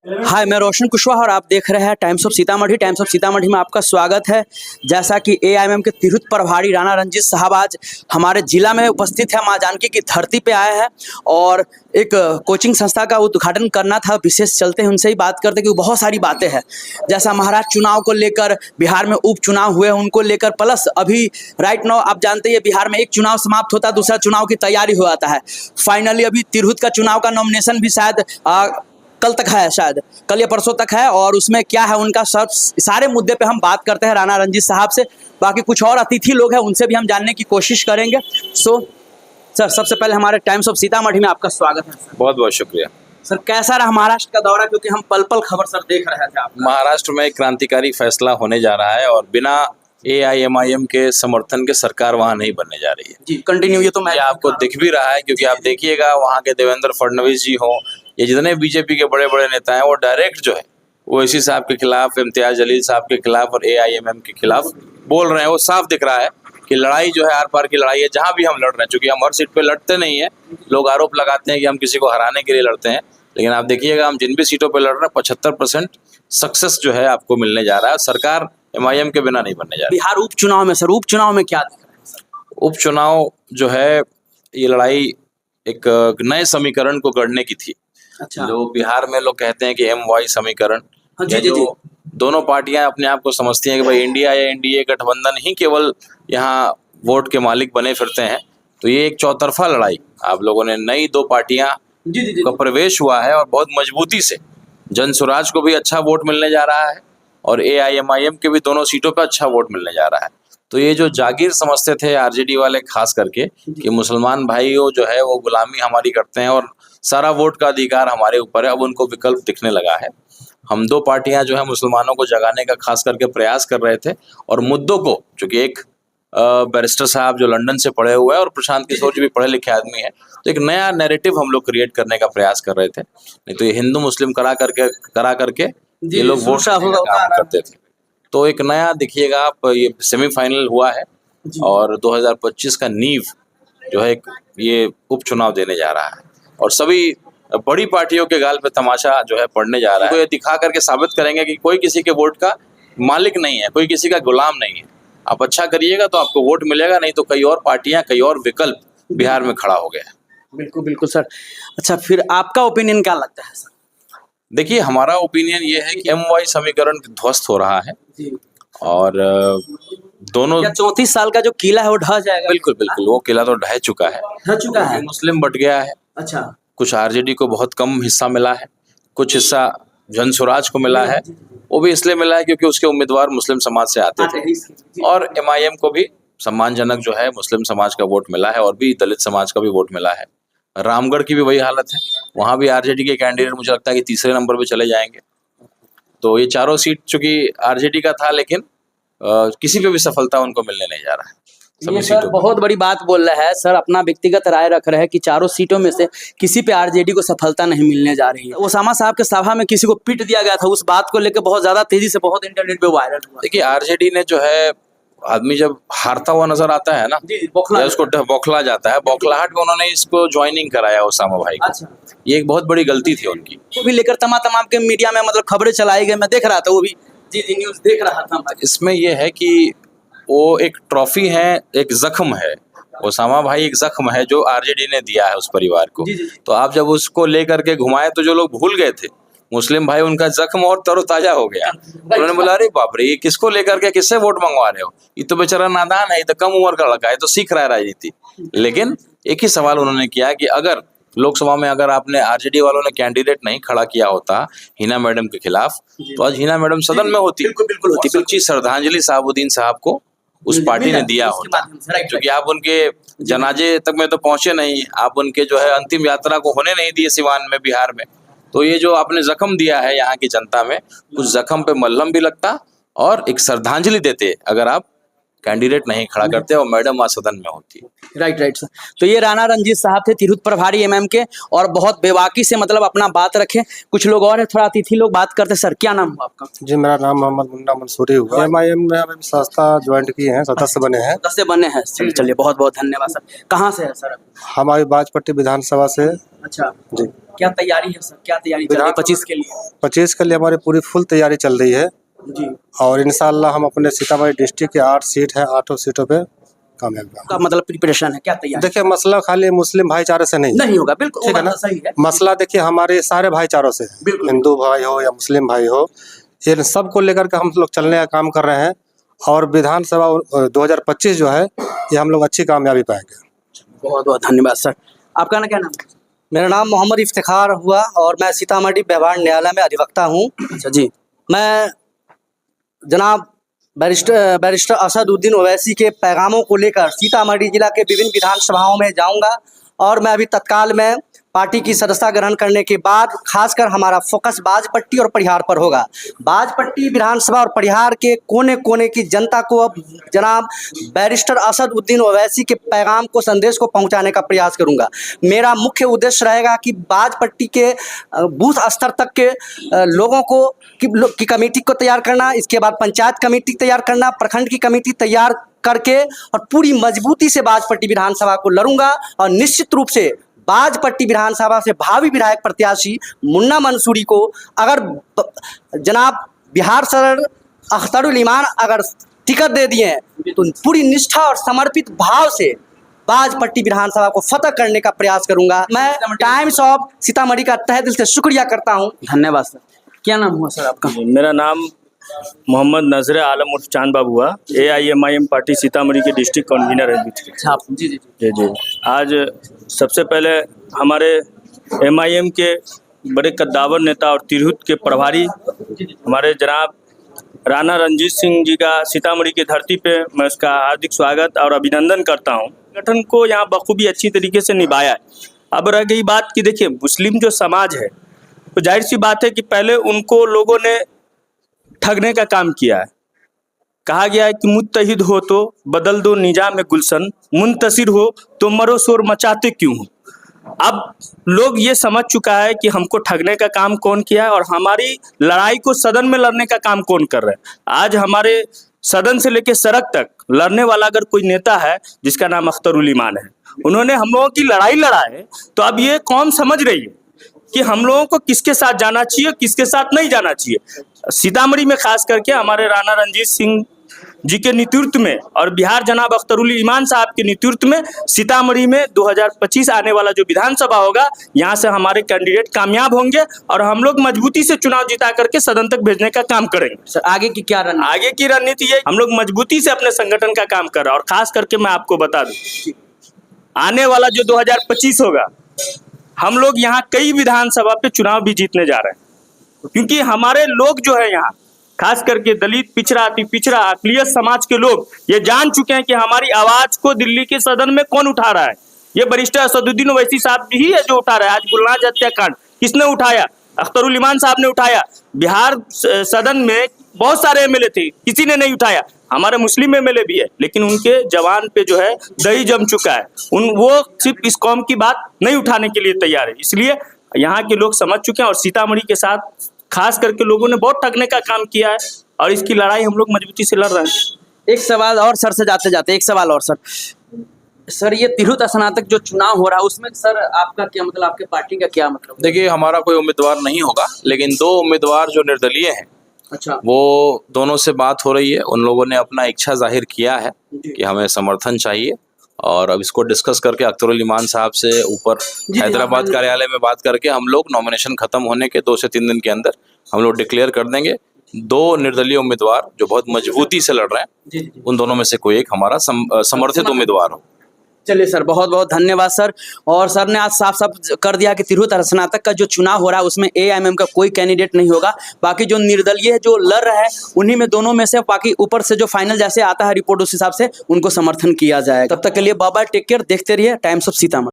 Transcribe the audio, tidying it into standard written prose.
हाय, मैं रोशन कुशवाहा और आप देख रहे हैं times of Sitamarhi. Times of Sitamarhi में आपका स्वागत है। जैसा कि एआईएमआईएम के तिरहुत प्रभारी राणा रंजीत साहब आज हमारे जिला में उपस्थित है, मां जानकी की धरती पे आए हैं और एक कोचिंग संस्था का उद्घाटन करना था। विशेष चलते हैं उनसे ही बात करते क्योंकि बहुत सारी बातें हैं, जैसा महाराष्ट्र चुनाव को लेकर, बिहार में उपचुनाव हुए उनको लेकर, प्लस अभी राइट नाउ आप जानते हैं बिहार में एक चुनाव समाप्त होता है, दूसरा चुनाव की तैयारी हो जाता है। फाइनली अभी तिरहुत का चुनाव का नॉमिनेशन भी शायद कल तक है, शायद कल या परसों तक है, और उसमें क्या है उनका सब सारे मुद्दे पे हम बात करते हैं राणा रंजीत साहब से। बाकी कुछ और अतिथि लोग हैं उनसे भी हम जानने की कोशिश करेंगे। सो सर, सबसे पहले हमारे टाइम्स ऑफ सीतामढ़ी में आपका स्वागत है सर। बहुत बहुत शुक्रिया सर। कैसा रहा महाराष्ट्र का दौरा, क्योंकि हम पल पल खबर सर देख रहे थे आपका। महाराष्ट्र में एक क्रांतिकारी फैसला होने जा रहा है और बिना एआईएमआईएम के समर्थन के सरकार वहां नहीं बनने जा रही है। जी कंटिन्यू। ये तो मैं आपको दिख भी रहा है, क्योंकि आप देखिएगा वहां के देवेंद्र फडणवीस जी हो, ये जितने बीजेपी के बड़े बड़े नेता हैं, वो डायरेक्ट जो है ओवैसी साहब के खिलाफ, इम्तियाज जलील साहब के खिलाफ और एआईएमआईएम के खिलाफ बोल रहे हैं। वो साफ दिख रहा है कि लड़ाई जो है आर पार की लड़ाई है। जहां भी हम लड़ रहे हैं, चूंकि हम हर सीट पे लड़ते नहीं है, लोग आरोप लगाते हैं कि हम किसी को हराने के लिए लड़ते हैं, लेकिन आप देखिएगा हम जिन भी सीटों पे लड़ रहे हैं 75% सक्सेस जो है आपको मिलने जा रहा है। सरकार एमआईएम के बिना नहीं बनने जा रही। बिहार उपचुनाव में सर, उपचुनाव में क्या दिख रहा है सर? उपचुनाव जो है, ये लड़ाई एक नए समीकरण को गढ़ने की थी। अच्छा। जो बिहार में लोग कहते हैं कि एमवाई समीकरण, जी, जी, जी। दोनों पार्टियां अपने आप को समझती हैं कि भाई इंडिया या एनडीए गठबंधन ही केवल यहाँ वोट के मालिक बने फिरते हैं, तो ये एक चौतरफा लड़ाई। आप लोगों ने नई दो पार्टियां का प्रवेश हुआ है और बहुत मजबूती से जन स्वराज को भी अच्छा वोट मिलने जा रहा है और एआईएमआईएम के भी दोनों सीटों पर अच्छा वोट मिलने जा रहा है। तो ये जो जागीर समझते थे आरजेडी वाले खास करके कि मुसलमान भाइयों जो है वो गुलामी हमारी करते हैं और सारा वोट का अधिकार हमारे ऊपर है, अब उनको विकल्प दिखने लगा है। हम दो पार्टियां जो है मुसलमानों को जगाने का खास करके प्रयास कर रहे थे और मुद्दों को, चूंकि एक बैरिस्टर साहब जो लंदन से पढ़े हुए हैं और प्रशांत किशोर जी भी पढ़े लिखे आदमी है, तो एक नया नैरेटिव हम लोग क्रिएट करने का प्रयास कर रहे थे। नहीं तो ये हिंदू मुस्लिम करा करके ये लोग वोट काम करते थे। तो एक नया देखिएगा आप, ये सेमीफाइनल हुआ है और 2025 का नींव जो है ये उपचुनाव देने जा रहा है और सभी बड़ी पार्टियों के गाल पे तमाशा जो है पड़ने जा रहा है। तो ये दिखा करके साबित करेंगे कि कोई किसी के वोट का मालिक नहीं है, कोई किसी का गुलाम नहीं है। आप अच्छा करिएगा तो आपको वोट मिलेगा, नहीं तो कई और पार्टियां, कई और विकल्प बिहार में खड़ा हो गया। बिल्कुल बिल्कुल सर। अच्छा, फिर आपका ओपिनियन क्या लगता है सर? देखिए, हमारा ओपिनियन ये है कि एमवाई समीकरण ध्वस्त हो रहा है और दोनों 34 साल का जो किला है वो ढह जाएगा। बिल्कुल बिल्कुल, वो किला तो ढह चुका है, मुस्लिम बट गया है। अच्छा। कुछ आरजेडी को बहुत कम हिस्सा मिला है, कुछ हिस्सा जन स्वराज को मिला है। वो भी इसलिए मिला है क्योंकि उसके उम्मीदवार मुस्लिम समाज से आते थे और एमआईएम को भी सम्मानजनक जो है मुस्लिम समाज का वोट मिला है और भी दलित समाज का भी वोट मिला है। रामगढ़ की भी वही हालत है, वहां भी आरजेडी के कैंडिडेट मुझे लगता है कि तीसरे नंबर पे चले जाएंगे। तो ये चारों सीट चूंकि आरजेडी का था, लेकिन किसी पे भी सफलता उनको मिलने नहीं जा रहा है। ये सर बहुत बड़ी बात बोल रहा है सर, अपना व्यक्तिगत राय रख रहे हैं कि चारों सीटों में से किसी पे आरजेडी को सफलता नहीं मिलने जा रही है। ओसामा साहब के सभा में किसी को पीट दिया गया था, उस बात को लेकर बहुत ज्यादा तेजी से बहुत इंटरनेट पे वायरल हुआ। देखिए, आरजेडी ने जो है, आदमी जब हारता हुआ नजर आता है ना, उसको बौखला जाता है, बौखलाहट में उन्होंने इसको ज्वाइनिंग कराया ओसामा भाई को। अच्छा। ये एक बहुत बड़ी गलती थी उनकी। वो भी लेकर तमाम के मीडिया में मतलब खबरें चलाई गई, मैं देख रहा था, वो भी जी न्यूज देख रहा था। इसमें यह है कि वो एक ट्रॉफी है, एक जख्म है। ओसामा भाई एक जख्म है जो आरजेडी ने दिया है उस परिवार को। तो आप जब उसको लेकर के घुमाए तो जो लोग भूल गए थे मुस्लिम भाई, उनका जख्म और तरोताजा हो गया। उन्होंने बोला, अरे बाप रे, ये किसको लेकर के किससे वोट मंगवा रहे हो, ये तो बेचारा नादान है, ये तो कम उम्र का लड़का है, तो सीख रहा है राजनीति। लेकिन एक ही सवाल उन्होंने किया कि अगर लोकसभा में अगर आपने आरजेडी वालों ने कैंडिडेट नहीं खड़ा किया होता हिना मैडम के खिलाफ, तो आज हिना मैडम सदन में होती। बिल्कुल होती। बिल्कुल श्रद्धांजलि साहबुद्दीन साहब को उस पार्टी ने दिया होता, क्योंकि आप उनके जनाजे तक में तो पहुंचे नहीं, आप उनके जो है अंतिम यात्रा को होने नहीं दिए सिवान में, बिहार में। तो ये जो आपने जख्म दिया है यहाँ की जनता में, उस जख्म पे मल्हम भी लगता और एक श्रद्धांजलि देते अगर आप कैंडिडेट नहीं खड़ा करते और मैडम आज सदन में होती। Right sir. तो ये राणा रंजीत साहब थे, तिरहुत प्रभारी एमएम के, और बहुत बेबाकी से मतलब अपना बात रखे। कुछ लोग और है, थोड़ा अतिथि लोग बात करते। सर, क्या नाम हुआ आपका? जी, मेरा नाम मोहम्मद मुन्ना मंसूरी हुआ। एमआईएम में अभी संस्था ज्वाइंट की है, सदस्य बने हैं। सदस्य बने हैं, चलिए बहुत बहुत धन्यवाद सर। कहाँ से है सर? हमारी बाजपट्टी विधानसभा से। अच्छा जी। क्या तैयारी है सर, क्या तैयारी चल रही है 25 के लिए? 25 के लिए हमारी पूरी फुल तैयारी चल रही है जी, और इंशाल्लाह हम अपने सीतामढ़ी डिस्ट्रिक्ट के 8 सीट है, 8 सीटों पे कामयाब होंगे। का मतलब प्रिपरेशन है, क्या तैयारी? देखिए मसला खाली मुस्लिम भाईचारे से नहीं होगा, बिल्कुल ठीक है ना, सही है। मसला देखिए हमारे सारे भाईचारों से है। बिल्कुल। हिंदू भाई हो या मुस्लिम भाई हो, इन सब को लेकर के हम लोग चलने का काम कर रहे हैं और विधानसभा 2025 जो है ये हम लोग अच्छी कामयाबी पाएंगे। बहुत बहुत धन्यवाद सर। आपका ना क्या नाम है? मेरा नाम मोहम्मद इफ्तिखार हुआ और मैं सीतामढ़ी व्यवहार न्यायालय में अधिवक्ता हूँ। अच्छा जी, मैं जनाब बैरिस्टर असदुद्दीन ओवैसी के पैगामों को लेकर सीतामढ़ी जिला के विभिन्न विधानसभाओं में जाऊंगा और मैं अभी तत्काल में पार्टी की सदस्यता ग्रहण करने के बाद खासकर हमारा फोकस बाजपट्टी और परिहार पर होगा। बाजपट्टी विधानसभा और परिहार के कोने कोने की जनता को अब जनाब बैरिस्टर असदुद्दीन ओवैसी के पैगाम को, संदेश को पहुंचाने का प्रयास करूंगा। मेरा मुख्य उद्देश्य रहेगा कि बाजपट्टी के बूथ स्तर तक के लोगों को की कमेटी को तैयार करना, इसके बाद पंचायत कमेटी तैयार करना, प्रखंड की कमेटी तैयार करके और पूरी मजबूती से बाजपट्टी विधानसभा को लड़ूंगा और निश्चित रूप से बाजपट्टी विधानसभा से भावी विधायक प्रत्याशी मुन्ना मंसूरी को अगर जनाब बिहार सर अख्तरुल ईमान अगर टिकट दे दिए तो पूरी निष्ठा और समर्पित भाव से बाजपट्टी विधानसभा को फतह करने का प्रयास करूंगा। मैं टाइम्स ऑफ सीतामढ़ी का तहे दिल से शुक्रिया करता हूं। धन्यवाद सर। क्या नाम हुआ सर आपका? मेरा नाम मोहम्मद नजर आलम उर्फ चांद बाबू हुआ। AIMIM पार्टी सीतामढ़ी के डिस्ट्रिक्ट कन्वीनर है। अच्छा आप जी जी जी जी। आज सबसे पहले हमारे MIM के बड़े कद्दावर नेता और तिरहुत के प्रभारी हमारे जनाब राणा रंजीत सिंह जी का सीतामढ़ी की धरती पे मैं उसका हार्दिक स्वागत और अभिनंदन करता हूँ। संगठन को यहाँ बखूबी अच्छी तरीके से निभाया है। अब रह गई बात कि देखिए मुस्लिम जो समाज है तो जाहिर सी बात है कि पहले उनको लोगों ने ठगने का काम किया है। कहा गया है कि मुत्तहिद हो तो बदल दो निजाम गुलशन, मुंतसिर हो तो मरो शोर मचाते क्यों हो। अब लोग ये समझ चुका है कि हमको ठगने का काम कौन किया है और हमारी लड़ाई को सदन में लड़ने का काम कौन कर रहा है। आज हमारे सदन से लेकर सड़क तक लड़ने वाला अगर कोई नेता है जिसका नाम अख्तरुल ईमान है, उन्होंने हम लोगों की लड़ाई लड़ा है। तो अब ये कौम समझ रही है कि हम लोगों को किसके साथ जाना चाहिए, किसके साथ नहीं जाना चाहिए। सीतामढ़ी में खास करके हमारे राणा रंजीत सिंह जी के नेतृत्व में और बिहार जनाब अख्तरुल ईमान साहब के नेतृत्व में सीतामढ़ी में 2025 आने वाला जो विधानसभा होगा, यहाँ से हमारे कैंडिडेट कामयाब होंगे और हम लोग मजबूती से चुनाव जिता करके सदन तक भेजने का काम करेंगे। सर आगे की क्या रणनीति? आगे की रणनीति ये, हम लोग मजबूती से अपने संगठन का काम कर रहे हैं और खास करके मैं आपको बता दूं, आने वाला जो 2025 होगा, हम लोग यहाँ कई विधानसभा पे चुनाव भी जीतने जा रहे हैं, क्योंकि हमारे लोग जो है यहाँ खास करके दलित, पिछड़ा, अति पिछड़ा, अकलियत समाज के लोग ये जान चुके हैं कि हमारी आवाज को दिल्ली के सदन में कौन उठा रहा है। ये बैरिस्टर असदुद्दीन ओवैसी साहब ही है जो उठा रहा है। आज गुलनाज हत्याकांड किसने उठाया? अख्तरुल ईमान साहब ने उठाया। बिहार सदन में बहुत सारे MLA थे, किसी ने नहीं उठाया। हमारे मुस्लिम MLA भी है, लेकिन उनके जवान पे जो है दही जम चुका है। वो सिर्फ इस कौम की बात नहीं उठाने के लिए तैयार है। इसलिए यहाँ के लोग समझ चुके हैं और सीतामढ़ी के साथ खास करके लोगों ने बहुत ठगने का काम किया है और इसकी लड़ाई हम लोग मजबूती से लड़ रहे हैं। एक सवाल और सर से जाते जाते एक सवाल और सर ये तिरहुत स्नातक जो चुनाव हो रहा है उसमें सर आपका क्या मतलब, आपके पार्टी का क्या मतलब? देखिए हमारा कोई उम्मीदवार नहीं होगा, लेकिन 2 उम्मीदवार जो निर्दलीय हैं, अच्छा, वो दोनों से बात हो रही है। उन लोगों ने अपना इच्छा जाहिर किया है कि हमें समर्थन चाहिए और अब इसको डिस्कस करके अख्तरुल ईमान साहब से ऊपर हैदराबाद कार्यालय में बात करके हम लोग नॉमिनेशन खत्म होने के 2 से 3 दिन के अंदर हम लोग डिक्लेयर कर देंगे। 2 निर्दलीय उम्मीदवार जो बहुत मजबूती से लड़ रहे हैं, उन दोनों में से कोई एक हमारा समर्थित उम्मीदवार हो। चलिए सर, बहुत बहुत धन्यवाद सर। और सर ने आज साफ साफ कर दिया कि तिरहुत स्नातक का जो चुनाव हो रहा है उसमें AIMM का कोई कैंडिडेट नहीं होगा। बाकी जो निर्दलीय जो लड़ रहा है उन्हीं में दोनों में से, बाकी ऊपर से जो फाइनल जैसे आता है रिपोर्ट उस हिसाब से उनको समर्थन किया जाएगा। तब तक के लिए बाय बाय, टेक केयर, देखते रहिए टाइम्स ऑफ सीतामढ़ी।